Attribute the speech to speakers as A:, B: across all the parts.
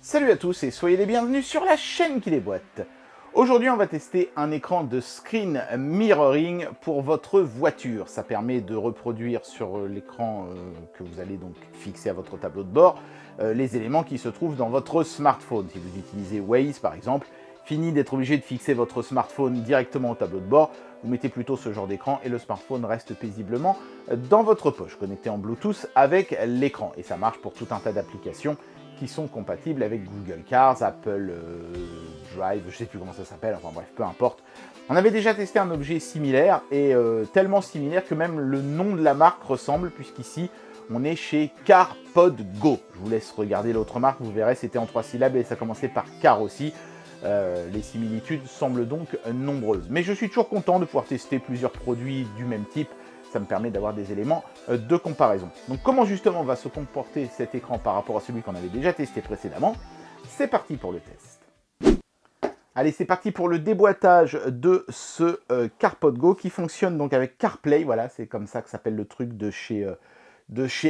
A: Salut à tous et soyez les bienvenus sur la chaîne qui déboîte. Aujourd'hui on va tester un écran de screen mirroring pour votre voiture. Ça permet de reproduire sur l'écran que vous allez donc fixer à votre tableau de bord les éléments qui se trouvent dans votre smartphone. Si vous utilisez Waze par exemple, fini d'être obligé de fixer votre smartphone directement au tableau de bord, vous mettez plutôt ce genre d'écran et le smartphone reste paisiblement dans votre poche, connecté en Bluetooth avec l'écran. Et ça marche pour tout un tas d'applications qui sont compatibles avec Google Cars, Apple Drive, je ne sais plus comment ça s'appelle, enfin bref, peu importe. On avait déjà testé un objet similaire, et tellement similaire que même le nom de la marque ressemble, puisqu'ici, on est chez CarPod Go. Je vous laisse regarder l'autre marque, vous verrez, c'était en 3 syllabes et ça commençait par Car aussi. Les similitudes semblent donc nombreuses. Mais je suis toujours content de pouvoir tester plusieurs produits du même type. Ça me permet d'avoir des éléments de comparaison. Donc comment justement va se comporter cet écran par rapport à celui qu'on avait déjà testé précédemment? C'est parti pour le test. Allez, c'est parti pour le déboîtage de ce CarPod Go qui fonctionne donc avec CarPlay. Voilà, c'est comme ça que s'appelle le truc de chez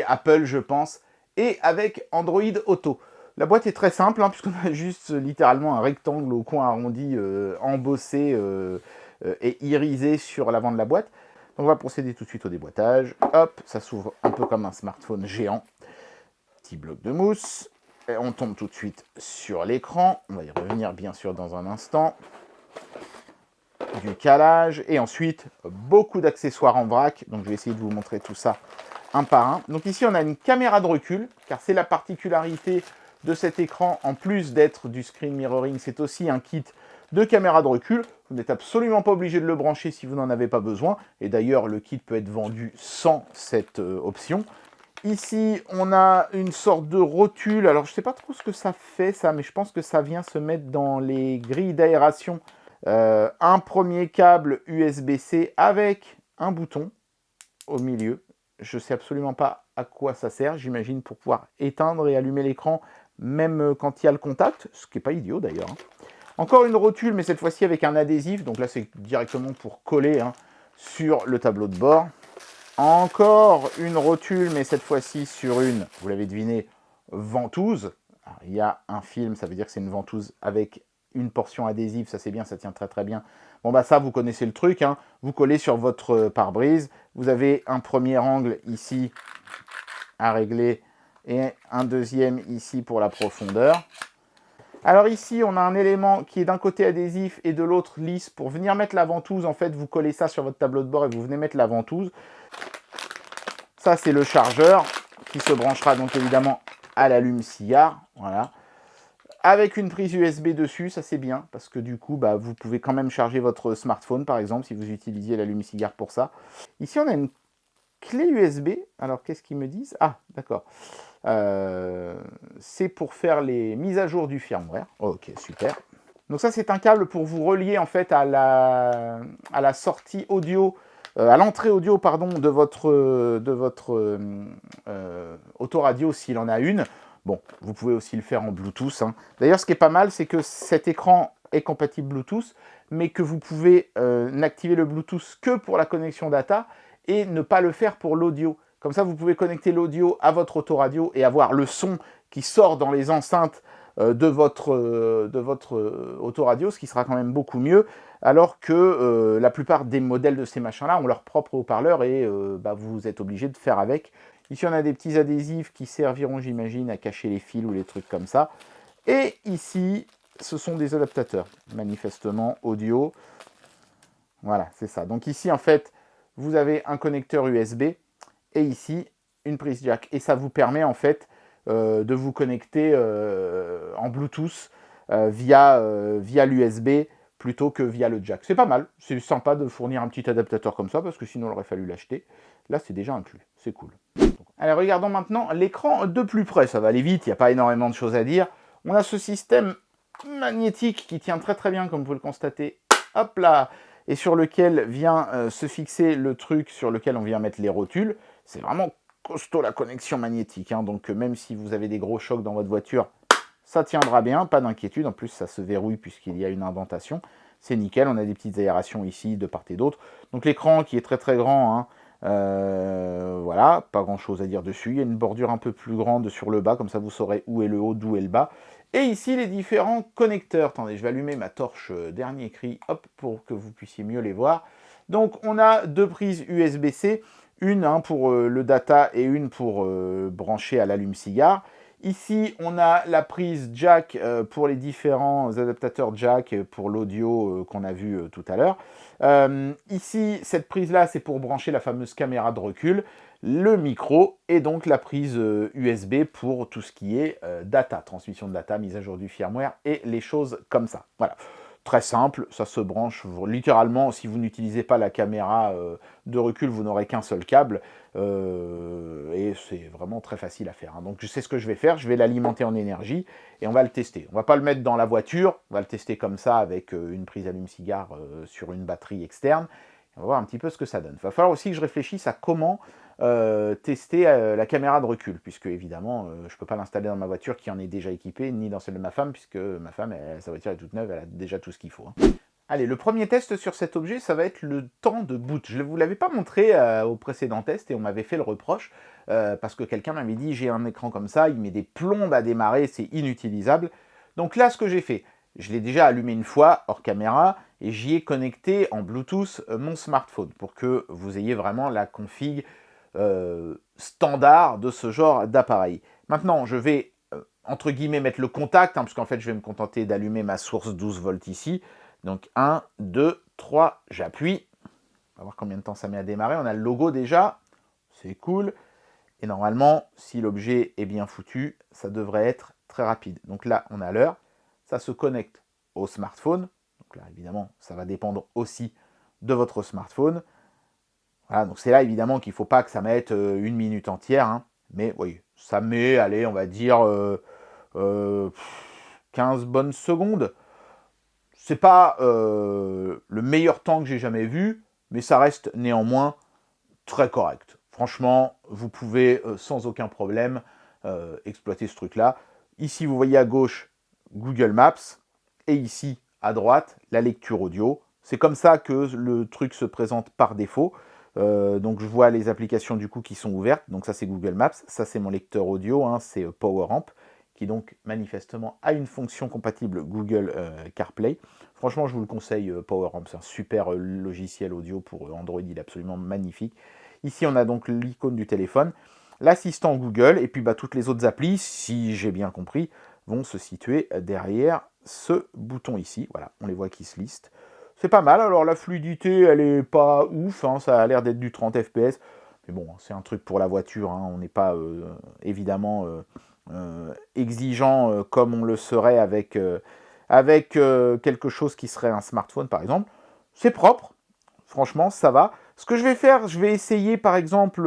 A: Apple, je pense. Et avec Android Auto. La boîte est très simple, hein, puisqu'on a juste littéralement un rectangle au coin arrondi, embossé et irisé sur l'avant de la boîte. On va procéder tout de suite au déboîtage. Hop, ça s'ouvre un peu comme un smartphone géant. Petit bloc de mousse. Et on tombe tout de suite sur l'écran. On va y revenir bien sûr dans un instant. Du calage. Et ensuite, beaucoup d'accessoires en vrac. Donc je vais essayer de vous montrer tout ça un par un. Donc ici, on a une caméra de recul, car c'est la particularité de cet écran. En plus d'être du screen mirroring, c'est aussi un kit de caméra de recul. Vous n'êtes absolument pas obligé de le brancher si vous n'en avez pas besoin. Et d'ailleurs, le kit peut être vendu sans cette option. Ici, on a une sorte de rotule. Alors, je ne sais pas trop ce que ça fait, ça, mais je pense que ça vient se mettre dans les grilles d'aération. Un premier câble USB-C avec un bouton au milieu. Je ne sais absolument pas à quoi ça sert. J'imagine pour pouvoir éteindre et allumer l'écran, même quand il y a le contact. Ce qui n'est pas idiot, d'ailleurs. Encore une rotule, mais cette fois-ci avec un adhésif. Donc là, c'est directement pour coller sur le tableau de bord. Encore une rotule, mais cette fois-ci sur une, vous l'avez deviné, ventouse. Alors, il y a un film, ça veut dire que c'est une ventouse avec une portion adhésive. Ça, c'est bien, ça tient très très bien. Bon, bah ça, vous connaissez le truc. Vous collez sur votre pare-brise. Vous avez un premier angle ici à régler et un deuxième ici pour la profondeur. Alors ici, on a un élément qui est d'un côté adhésif et de l'autre lisse. Pour venir mettre la ventouse, en fait, vous collez ça sur votre tableau de bord et vous venez mettre la ventouse. Ça, c'est le chargeur qui se branchera donc évidemment à l'allume-cigare. Voilà. Avec une prise USB dessus, ça c'est bien, parce que du coup, bah, vous pouvez quand même charger votre smartphone, par exemple, si vous utilisiez l'allume-cigare pour ça. Ici, on a une clé USB. Alors, qu'est-ce qu'ils me disent? Ah, d'accord. C'est pour faire les mises à jour du firmware. Ok, super. Donc ça, c'est un câble pour vous relier en fait à la sortie audio, à l'entrée audio, pardon, de votre autoradio s'il en a une. Bon, vous pouvez aussi le faire en Bluetooth. D'ailleurs, ce qui est pas mal, c'est que cet écran est compatible Bluetooth, mais que vous pouvez n'activer le Bluetooth que pour la connexion data et ne pas le faire pour l'audio. Comme ça, vous pouvez connecter l'audio à votre autoradio et avoir le son qui sort dans les enceintes de votre autoradio, ce qui sera quand même beaucoup mieux, alors que la plupart des modèles de ces machins-là ont leur propre haut-parleur et vous êtes obligé de faire avec. Ici, on a des petits adhésifs qui serviront, j'imagine, à cacher les fils ou les trucs comme ça. Et ici, ce sont des adaptateurs, manifestement audio. Voilà, c'est ça. Donc ici, en fait, vous avez un connecteur USB et ici, une prise jack. Et ça vous permet, en fait, de vous connecter en Bluetooth via l'USB plutôt que via le jack. C'est pas mal, c'est sympa de fournir un petit adaptateur comme ça, parce que sinon, il aurait fallu l'acheter. Là, c'est déjà inclus, c'est cool. Allez, regardons maintenant l'écran de plus près. Ça va aller vite, il n'y a pas énormément de choses à dire. On a ce système magnétique qui tient très très bien, comme vous le constatez. Hop là, et sur lequel vient se fixer le truc sur lequel on vient mettre les rotules. C'est vraiment costaud la connexion magnétique, donc même si vous avez des gros chocs dans votre voiture, ça tiendra bien, pas d'inquiétude. En plus, ça se verrouille puisqu'il y a une indentation. C'est nickel, on a des petites aérations ici de part et d'autre. Donc l'écran qui est très très grand, voilà, pas grand chose à dire dessus. Il y a une bordure un peu plus grande sur le bas, comme ça vous saurez où est le haut, d'où est le bas. Et ici, les différents connecteurs. Attendez, je vais allumer ma torche dernier cri, hop, pour que vous puissiez mieux les voir. Donc, on a deux prises USB-C, une pour le data et une pour brancher à l'allume-cigare. Ici, on a la prise jack pour les différents adaptateurs jack pour l'audio qu'on a vu tout à l'heure. Ici, cette prise-là, c'est pour brancher la fameuse caméra de recul, le micro et donc la prise USB pour tout ce qui est data, transmission de data, mise à jour du firmware et les choses comme ça. Voilà. Très simple, ça se branche littéralement, si vous n'utilisez pas la caméra de recul, vous n'aurez qu'un seul câble, et c'est vraiment très facile à faire. Hein. Donc je sais ce que je vais faire, je vais l'alimenter en énergie, et on va le tester. On ne va pas le mettre dans la voiture, on va le tester comme ça, avec une prise allume-cigare sur une batterie externe, on va voir un petit peu ce que ça donne. Il va falloir aussi que je réfléchisse à comment tester la caméra de recul, puisque évidemment, je ne peux pas l'installer dans ma voiture qui en est déjà équipée, ni dans celle de ma femme, puisque ma femme, sa voiture est toute neuve, elle a déjà tout ce qu'il faut. Hein. Allez, le premier test sur cet objet, ça va être le temps de boot. Je ne vous l'avais pas montré au précédent test, et on m'avait fait le reproche, parce que quelqu'un m'avait dit, j'ai un écran comme ça, il met des plombes à démarrer, c'est inutilisable. Donc là, ce que j'ai fait, je l'ai déjà allumé une fois, hors caméra, et j'y ai connecté en Bluetooth mon smartphone, pour que vous ayez vraiment la config standard de ce genre d'appareil. Maintenant, je vais, entre guillemets, mettre le contact, hein, parce qu'en fait, je vais me contenter d'allumer ma source 12 volts ici. Donc, 1, 2, 3, j'appuie. On va voir combien de temps ça met à démarrer. On a le logo déjà, c'est cool. Et normalement, si l'objet est bien foutu, ça devrait être très rapide. Donc là, on a l'heure. Ça se connecte au smartphone. Donc là, évidemment, ça va dépendre aussi de votre smartphone. Voilà, donc c'est là évidemment qu'il ne faut pas que ça mette une minute entière, hein, mais oui, ça met, allez, on va dire 15 bonnes secondes. C'est pas le meilleur temps que j'ai jamais vu, mais ça reste néanmoins très correct. Franchement, vous pouvez sans aucun problème exploiter ce truc-là. Ici, vous voyez à gauche Google Maps, et ici, à droite, la lecture audio. C'est comme ça que le truc se présente par défaut. Donc je vois les applications du coup qui sont ouvertes, donc ça c'est Google Maps, ça c'est mon lecteur audio, hein, c'est PowerAmp, qui donc manifestement a une fonction compatible Google CarPlay. Franchement je vous le conseille, PowerAmp, c'est un super logiciel audio pour Android, il est absolument magnifique. Ici on a donc l'icône du téléphone, l'assistant Google, et puis toutes les autres applis, si j'ai bien compris, vont se situer derrière ce bouton ici, voilà, on les voit qui se listent. C'est pas mal, alors la fluidité, elle est pas ouf, hein, ça a l'air d'être du 30 fps, mais bon, c'est un truc pour la voiture, hein, on n'est pas évidemment exigeant comme on le serait avec quelque chose qui serait un smartphone par exemple. C'est propre, franchement, ça va. Ce que je vais faire, je vais essayer par exemple,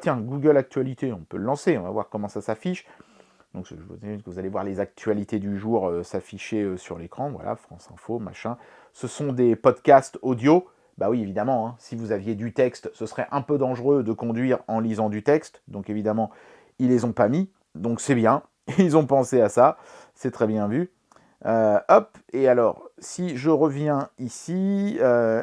A: tiens, Google Actualité, on peut le lancer, on va voir comment ça s'affiche. Donc vous allez voir les actualités du jour s'afficher sur l'écran, voilà, France Info, machin. Ce sont des podcasts audio. Bah oui, évidemment, hein, si vous aviez du texte, ce serait un peu dangereux de conduire en lisant du texte. Donc évidemment, ils les ont pas mis. Donc c'est bien, ils ont pensé à ça, c'est très bien vu. Hop, et alors, si je reviens ici,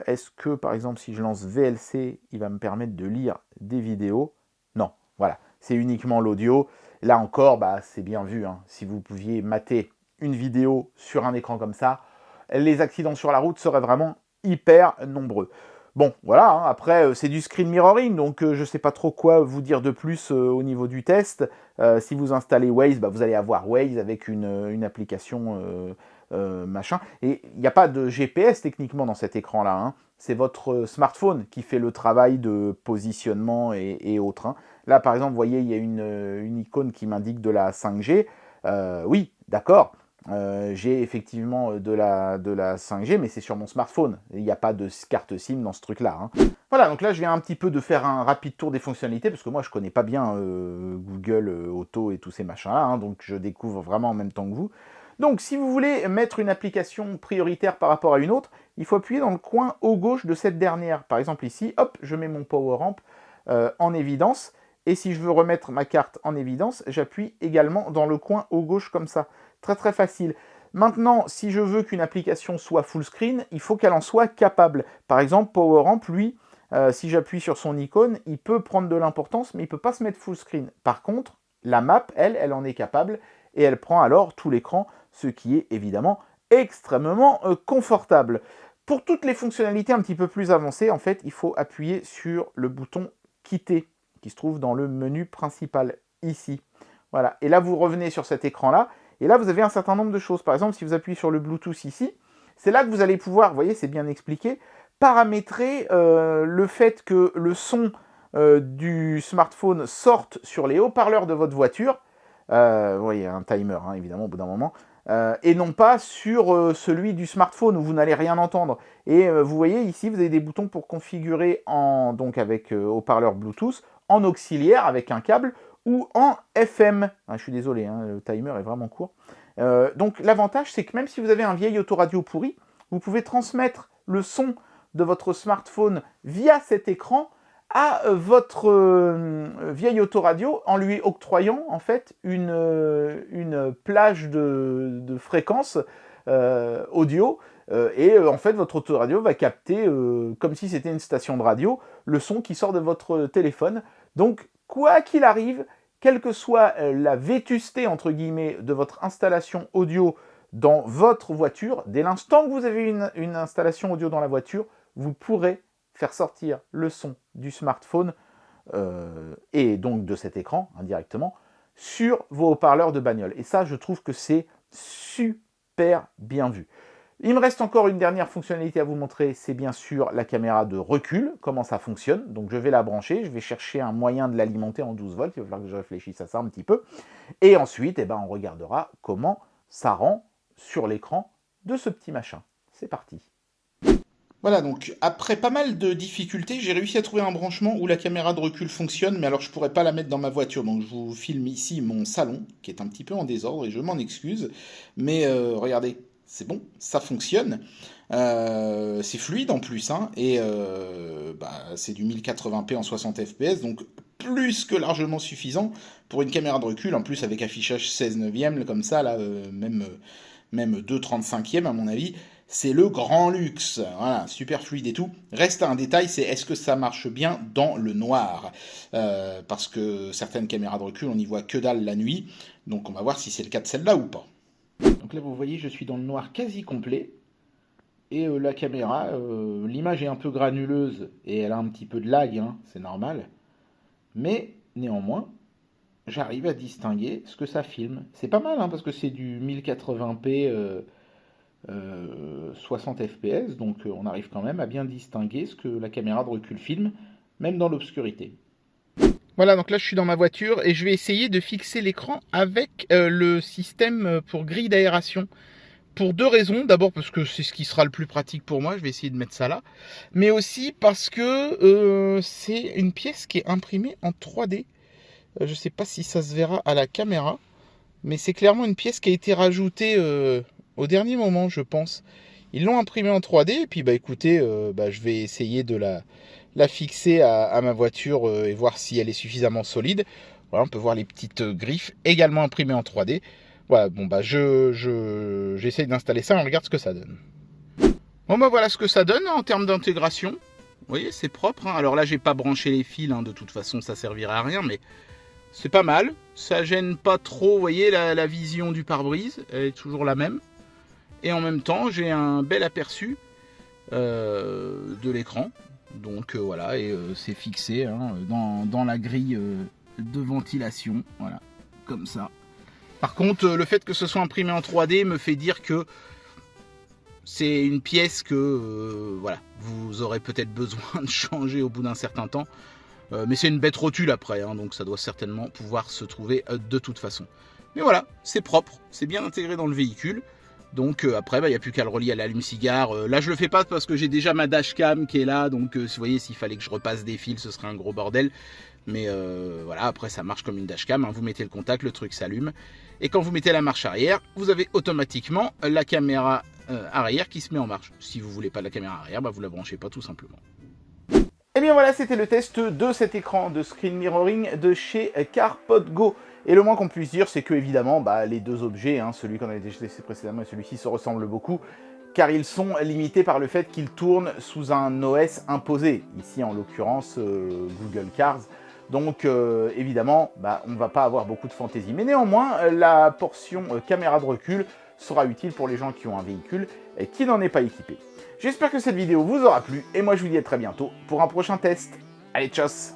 A: est-ce que par exemple, si je lance VLC, il va me permettre de lire des vidéos? Non, voilà, c'est uniquement l'audio. Là encore, c'est bien vu, hein. Si vous pouviez mater une vidéo sur un écran comme ça, les accidents sur la route seraient vraiment hyper nombreux. Bon, voilà, hein. Après, c'est du screen mirroring, donc je ne sais pas trop quoi vous dire de plus au niveau du test. Si vous installez Waze, vous allez avoir Waze avec une application machin. Et il n'y a pas de GPS techniquement dans cet écran-là, hein. C'est votre smartphone qui fait le travail de positionnement et autres, hein. Là, par exemple, vous voyez, il y a une icône qui m'indique de la 5G. Oui, d'accord. J'ai effectivement de la 5G, mais c'est sur mon smartphone. Il n'y a pas de carte SIM dans ce truc-là, hein. Voilà, donc là, je viens un petit peu de faire un rapide tour des fonctionnalités, parce que moi, je ne connais pas bien Google Auto et tous ces machins-là, hein, donc je découvre vraiment en même temps que vous. Donc, si vous voulez mettre une application prioritaire par rapport à une autre, il faut appuyer dans le coin haut gauche de cette dernière. Par exemple, ici, hop, je mets mon PowerAmp en évidence. Et si je veux remettre ma carte en évidence, j'appuie également dans le coin haut gauche comme ça. Très très facile. Maintenant, si je veux qu'une application soit full screen, il faut qu'elle en soit capable. Par exemple, PowerAmp, lui, si j'appuie sur son icône, il peut prendre de l'importance, mais il ne peut pas se mettre full screen. Par contre, la map, elle en est capable. et elle prend alors tout l'écran, ce qui est évidemment extrêmement confortable. Pour toutes les fonctionnalités un petit peu plus avancées, en fait, il faut appuyer sur le bouton quitter qui se trouve dans le menu principal ici. Voilà. Et là, vous revenez sur cet écran-là. Et là, vous avez un certain nombre de choses. Par exemple, si vous appuyez sur le Bluetooth ici, c'est là que vous allez pouvoir, vous voyez, c'est bien expliqué, paramétrer le fait que le son du smartphone sorte sur les haut-parleurs de votre voiture. Vous voyez, un timer, hein, évidemment, au bout d'un moment. Et non pas sur celui du smartphone où vous n'allez rien entendre. Et vous voyez ici, vous avez des boutons pour configurer donc avec haut-parleur Bluetooth, en auxiliaire avec un câble ou en FM. Ah, je suis désolé, hein, le timer est vraiment court. Donc l'avantage, c'est que même si vous avez un vieil autoradio pourri, vous pouvez transmettre le son de votre smartphone via cet écran à votre vieil autoradio en lui octroyant en fait une plage de fréquences audio et en fait votre autoradio va capter comme si c'était une station de radio le son qui sort de votre téléphone. Donc quoi qu'il arrive, quelle que soit la vétusté entre guillemets de votre installation audio dans votre voiture, dès l'instant que vous avez une installation audio dans la voiture, vous pourrez faire sortir le son du smartphone et donc de cet écran indirectement sur vos haut-parleurs de bagnole. Et ça, je trouve que c'est super bien vu. Il me reste encore une dernière fonctionnalité à vous montrer, c'est bien sûr la caméra de recul, comment ça fonctionne. Donc je vais la brancher, je vais chercher un moyen de l'alimenter en 12 volts, il va falloir que je réfléchisse à ça un petit peu. Et ensuite, on regardera comment ça rend sur l'écran de ce petit machin. C'est parti. Voilà, donc après pas mal de difficultés, j'ai réussi à trouver un branchement où la caméra de recul fonctionne, mais alors je pourrais pas la mettre dans ma voiture, donc je vous filme ici mon salon, qui est un petit peu en désordre, et je m'en excuse, mais regardez, c'est bon, ça fonctionne, c'est fluide en plus, hein, et c'est du 1080p en 60 fps, donc plus que largement suffisant pour une caméra de recul, en plus avec affichage 16 neuvième, comme ça, là, même 2/35e à mon avis. C'est le grand luxe, voilà, super fluide et tout. Reste un détail, c'est est-ce que ça marche bien dans le noir parce que certaines caméras de recul, on n'y voit que dalle la nuit. Donc on va voir si c'est le cas de celle-là ou pas. Donc là, vous voyez, je suis dans le noir quasi complet. Et la caméra, l'image est un peu granuleuse et elle a un petit peu de lag, hein, c'est normal. Mais néanmoins, j'arrive à distinguer ce que ça filme. C'est pas mal, hein, parce que c'est du 1080p 60 fps, donc on arrive quand même à bien distinguer ce que la caméra de recul filme, même dans l'obscurité. Voilà, donc là je suis dans ma voiture et je vais essayer de fixer l'écran avec le système pour grille d'aération. Pour deux raisons. D'abord parce que c'est ce qui sera le plus pratique pour moi, je vais essayer de mettre ça là. Mais aussi parce que c'est une pièce qui est imprimée en 3D. Je ne sais pas si ça se verra à la caméra, mais c'est clairement une pièce qui a été rajoutée au dernier moment, je pense. Ils l'ont imprimée en 3D et puis écoutez, je vais essayer de la fixer à ma voiture et voir si elle est suffisamment solide. Voilà, on peut voir les petites griffes également imprimées en 3D. Voilà, bon j'essaye d'installer ça, on regarde ce que ça donne. Bon voilà ce que ça donne en termes d'intégration. Vous voyez, c'est propre, hein. Alors là, j'ai pas branché les fils, hein. De toute façon, ça servirait à rien, mais c'est pas mal. Ça gêne pas trop, vous voyez, la vision du pare-brise, elle est toujours la même. Et en même temps, j'ai un bel aperçu de l'écran. Donc voilà, et c'est fixé hein, dans la grille de ventilation, voilà, comme ça. Par contre, le fait que ce soit imprimé en 3D me fait dire que c'est une pièce que voilà, vous aurez peut-être besoin de changer au bout d'un certain temps. Mais c'est une bête rotule après, hein, donc ça doit certainement pouvoir se trouver de toute façon. Mais voilà, c'est propre, c'est bien intégré dans le véhicule. Donc après, il n'y a plus qu'à le relier à l'allume-cigare. Là, je le fais pas parce que j'ai déjà ma dashcam qui est là. Donc vous voyez, s'il fallait que je repasse des fils, ce serait un gros bordel. Mais voilà, après ça marche comme une dashcam, hein. Vous mettez le contact, le truc s'allume. Et quand vous mettez la marche arrière, vous avez automatiquement la caméra arrière qui se met en marche. Si vous voulez pas la caméra arrière, vous la branchez pas tout simplement. Et bien voilà, c'était le test de cet écran de screen mirroring de chez CarPod Go. Et le moins qu'on puisse dire, c'est que évidemment, les deux objets, hein, celui qu'on avait testé précédemment et celui-ci, se ressemblent beaucoup, car ils sont limités par le fait qu'ils tournent sous un OS imposé. Ici, en l'occurrence, Google Cars. Donc évidemment, on ne va pas avoir beaucoup de fantaisie. Mais néanmoins, la portion caméra de recul sera utile pour les gens qui ont un véhicule et qui n'en est pas équipé. J'espère que cette vidéo vous aura plu et moi je vous dis à très bientôt pour un prochain test. Allez, tchuss!